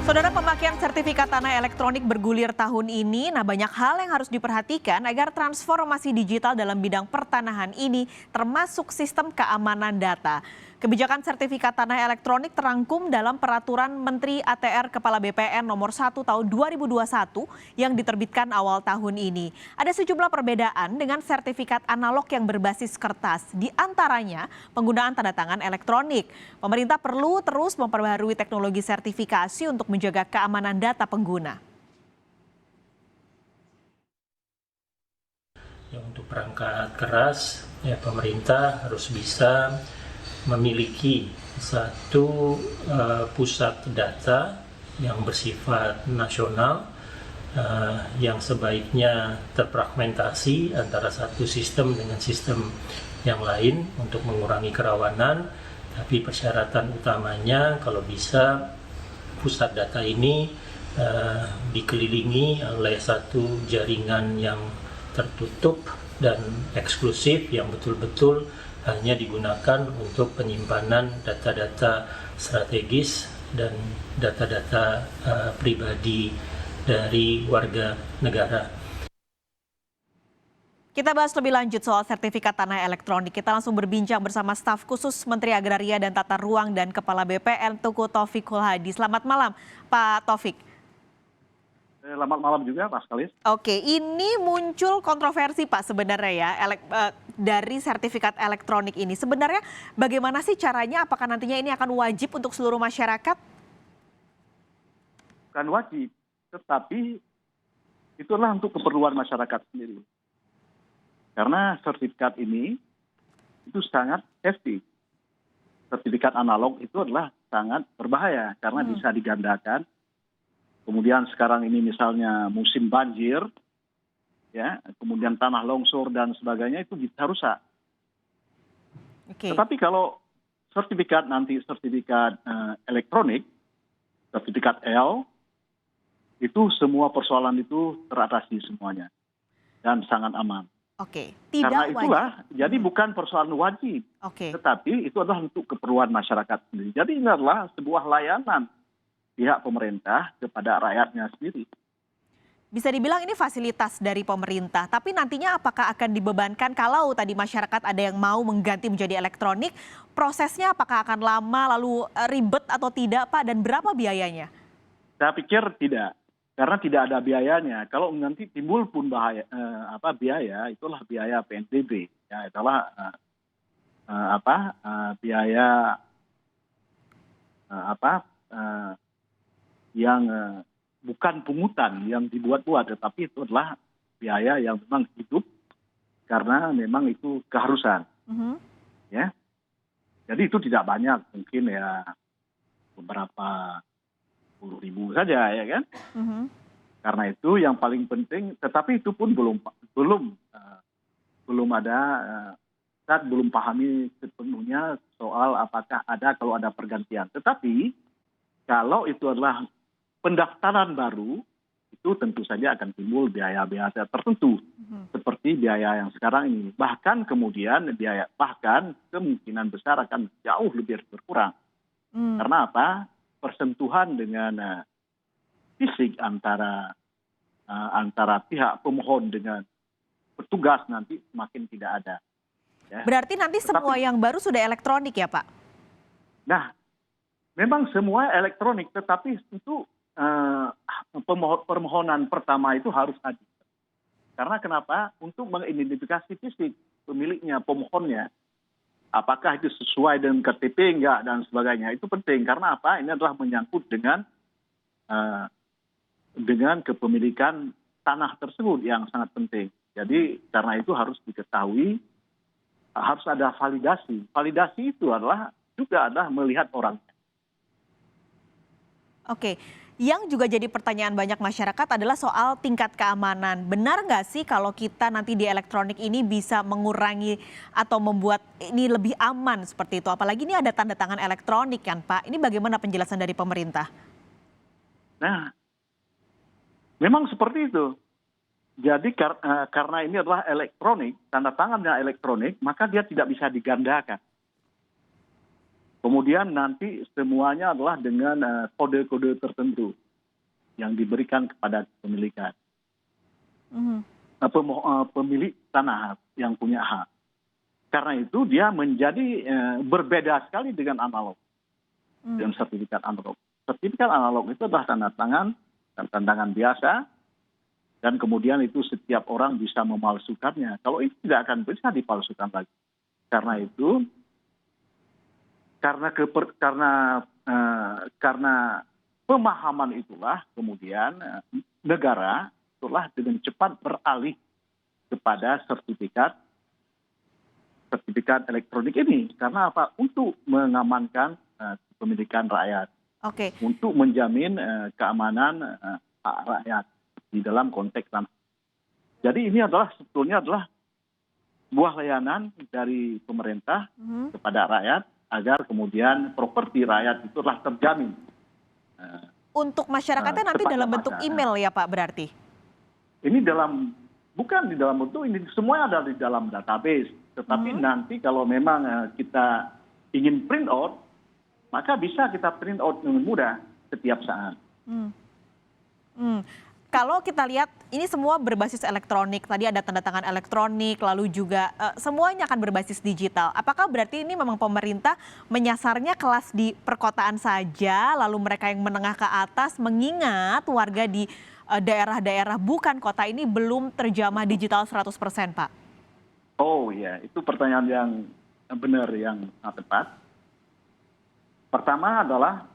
Saudara, pemakaian sertifikat tanah elektronik bergulir tahun ini. Nah, banyak hal yang harus diperhatikan agar transformasi digital dalam bidang pertanahan ini termasuk sistem keamanan data. Kebijakan sertifikat tanah elektronik terangkum dalam Peraturan Menteri ATR Kepala BPN Nomor 1 Tahun 2021 yang diterbitkan awal tahun ini. Ada sejumlah perbedaan dengan sertifikat analog yang berbasis kertas, di antaranya penggunaan tanda tangan elektronik. Pemerintah perlu terus memperbaharui teknologi sertifikasi untuk menjaga keamanan data pengguna. Ya, untuk perangkat keras, ya pemerintah harus bisa memiliki satu pusat data yang bersifat nasional, yang sebaiknya terfragmentasi antara satu sistem dengan sistem yang lain untuk mengurangi kerawanan. Tapi persyaratan utamanya kalau bisa pusat data ini dikelilingi oleh satu jaringan yang tertutup dan eksklusif yang betul-betul hanya digunakan untuk penyimpanan data-data strategis dan data-data pribadi dari warga negara. Kita bahas lebih lanjut soal sertifikat tanah elektronik. Kita langsung berbincang bersama staf khusus Menteri Agraria dan Tata Ruang dan Kepala BPN Tuku Taufikul Hadi. Selamat malam, Pak Taufik. Selamat malam juga, Mas Kalis. Oke, ini muncul kontroversi Pak sebenarnya ya dari sertifikat elektronik ini. Sebenarnya bagaimana sih caranya? Apakah nantinya ini akan wajib untuk seluruh masyarakat? Bukan wajib, tetapi itulah untuk keperluan masyarakat sendiri. Karena sertifikat ini itu sangat safety. Sertifikat analog itu adalah sangat berbahaya karena bisa digandakan. Kemudian sekarang ini misalnya musim banjir, ya, kemudian tanah longsor dan sebagainya itu bisa rusak. Tetapi kalau sertifikat elektronik, sertifikat L, itu semua persoalan itu teratasi semuanya dan sangat aman. Tidak karena itulah, wajib. jadi bukan persoalan wajib, tetapi itu adalah untuk keperluan masyarakat sendiri. Jadi ini adalah sebuah layanan pihak pemerintah kepada rakyatnya sendiri. Bisa dibilang ini fasilitas dari pemerintah, tapi nantinya apakah akan dibebankan kalau tadi masyarakat ada yang mau mengganti menjadi elektronik, prosesnya apakah akan lama, lalu ribet atau tidak Pak, dan berapa biayanya? Saya pikir tidak, karena tidak ada biayanya. Kalau nanti timbul pun biaya, itulah biaya PNBP, ya, itulah biaya yang bukan pungutan yang dibuat-buat, tetapi itu adalah biaya yang memang hidup karena memang itu keharusan. Ya, jadi itu tidak banyak, mungkin ya beberapa puluh ribu saja, ya kan? Karena itu yang paling penting, tetapi itu pun belum ada, saya belum pahami sepenuhnya soal apakah ada kalau ada pergantian. Tetapi kalau itu adalah pendaftaran baru, itu tentu saja akan timbul biaya-biaya tertentu, seperti biaya yang sekarang ini. Bahkan kemudian bahkan kemungkinan besar akan jauh lebih berkurang. Karena apa? Persentuhan dengan fisik antara pihak pemohon dengan petugas nanti semakin tidak ada. Ya. Berarti nanti semua yang baru sudah elektronik ya Pak? Nah, memang semua elektronik, tetapi itu permohonan pertama itu harus hadir. Karena kenapa? Untuk mengidentifikasi fisik pemiliknya, pemohonnya. Apakah itu sesuai dengan KTP enggak dan sebagainya. Itu penting. Karena apa? Ini adalah menyangkut dengan kepemilikan tanah tersebut yang sangat penting. Jadi karena itu harus diketahui, harus ada validasi. Validasi itu juga adalah melihat orangnya. Yang juga jadi pertanyaan banyak masyarakat adalah soal tingkat keamanan. Benar nggak sih kalau kita nanti di elektronik ini bisa mengurangi atau membuat ini lebih aman seperti itu? Apalagi ini ada tanda tangan elektronik kan Pak. Ini bagaimana penjelasan dari pemerintah? Nah, memang seperti itu. Jadi karena ini adalah elektronik, tanda tangannya elektronik, maka dia tidak bisa digandakan. Kemudian nanti semuanya adalah dengan kode-kode tertentu yang diberikan kepada kepemilikan. Mhm. Pemilik tanah yang punya hak. Karena itu dia menjadi berbeda sekali dengan analog, dengan sertifikat analog. Sertifikat analog itu adalah tanda tangan biasa, dan kemudian itu setiap orang bisa memalsukannya. Kalau itu tidak akan bisa dipalsukan lagi. Karena itu, karena pemahaman itulah kemudian negara itulah dengan cepat beralih kepada sertifikat elektronik ini. Karena apa? Untuk mengamankan kepemilikan rakyat, Oke. untuk menjamin keamanan hak rakyat di dalam konteks tanah. Jadi ini sebetulnya adalah buah layanan dari pemerintah kepada rakyat agar kemudian properti rakyat itu telah terjamin. Untuk masyarakatnya nanti dalam bentuk email ya Pak berarti? Ini bukan di dalam bentuk, ini semua ada di dalam database. Tetapi nanti kalau memang kita ingin print out, maka bisa kita print out dengan mudah setiap saat. Kalau kita lihat ini semua berbasis elektronik, tadi ada tanda tangan elektronik, lalu juga semuanya akan berbasis digital. Apakah berarti ini memang pemerintah menyasarnya kelas di perkotaan saja, lalu mereka yang menengah ke atas, mengingat warga di daerah-daerah bukan kota ini belum terjamah digital 100%, Pak? Oh iya, itu pertanyaan yang benar, yang tepat. Pertama adalah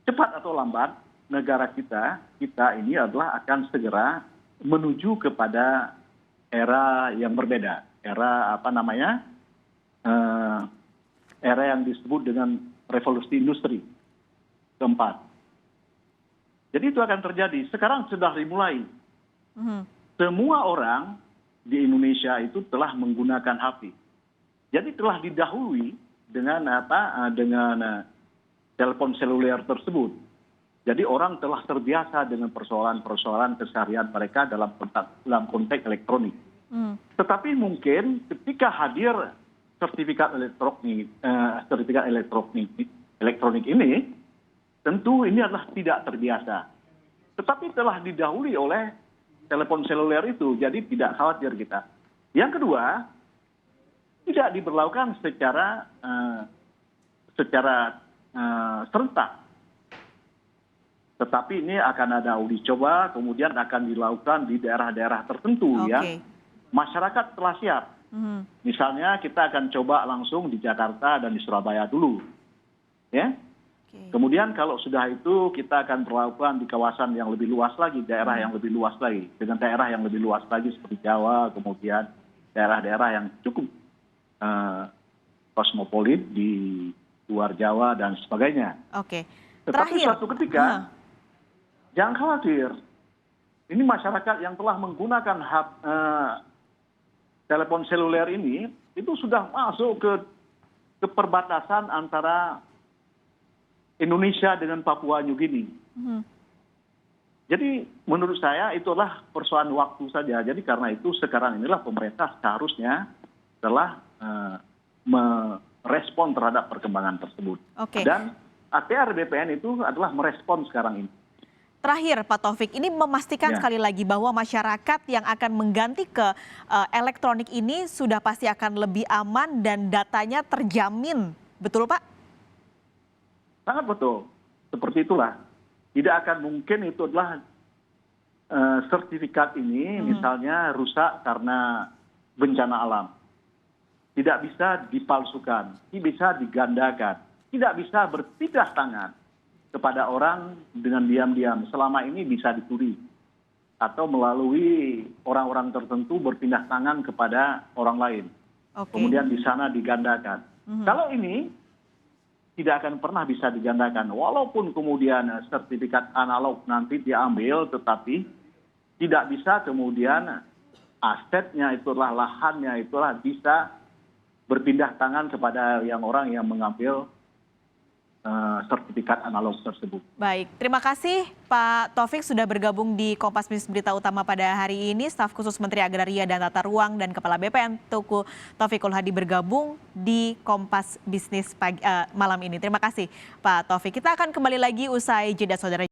cepat atau lambat negara kita ini adalah akan segera menuju kepada era yang berbeda, era era yang disebut dengan revolusi industri keempat. Jadi itu akan terjadi. Sekarang sudah dimulai. Semua orang di Indonesia itu telah menggunakan HP. Jadi telah didahului dengan telepon seluler tersebut. Jadi orang telah terbiasa dengan persoalan-persoalan keseharian mereka dalam konteks elektronik. Tetapi mungkin ketika hadir sertifikat elektronik ini, tentu ini adalah tidak terbiasa. Tetapi telah didahului oleh telepon seluler itu, jadi tidak khawatir kita. Yang kedua, tidak diberlakukan secara serentak. Tetapi ini akan ada uji coba, kemudian akan dilakukan di daerah-daerah tertentu yang masyarakat telah siap. Misalnya kita akan coba langsung di Jakarta dan di Surabaya dulu. Ya. Kemudian kalau sudah itu kita akan berlakukan di kawasan yang lebih luas lagi, daerah yang lebih luas lagi. Dengan daerah yang lebih luas lagi seperti Jawa, kemudian daerah-daerah yang cukup kosmopolit di luar Jawa dan sebagainya. Oke. Tetapi suatu ketika, jangan khawatir. Ini masyarakat yang telah menggunakan telepon seluler ini, itu sudah masuk ke perbatasan antara Indonesia dengan Papua New Guinea. Jadi menurut saya itulah persoalan waktu saja. Jadi karena itu sekarang inilah pemerintah seharusnya telah merespon terhadap perkembangan tersebut. Dan ATR BPN itu adalah merespon sekarang ini. Terakhir Pak Taufik, ini memastikan sekali lagi bahwa masyarakat yang akan mengganti ke elektronik ini sudah pasti akan lebih aman dan datanya terjamin. Betul Pak? Sangat betul. Seperti itulah. Tidak akan mungkin itu adalah sertifikat ini misalnya rusak karena bencana alam. Tidak bisa dipalsukan, tidak bisa digandakan, tidak bisa berpindah tangan kepada orang dengan diam-diam. Selama ini bisa dicuri atau melalui orang-orang tertentu berpindah tangan kepada orang lain. Kemudian di sana digandakan. Kalau ini tidak akan pernah bisa digandakan. Walaupun kemudian sertifikat analog nanti diambil, tetapi tidak bisa kemudian asetnya itulah, lahannya itulah bisa berpindah tangan kepada orang yang mengambil sertifikat analog tersebut. Baik, terima kasih Pak Taufik sudah bergabung di Kompas Bisnis Berita Utama pada hari ini. Staf khusus Menteri Agraria dan Tata Ruang dan Kepala BPN Teuku Taufikul Hadi bergabung di Kompas Bisnis malam ini. Terima kasih Pak Taufik. Kita akan kembali lagi usai jeda saudara.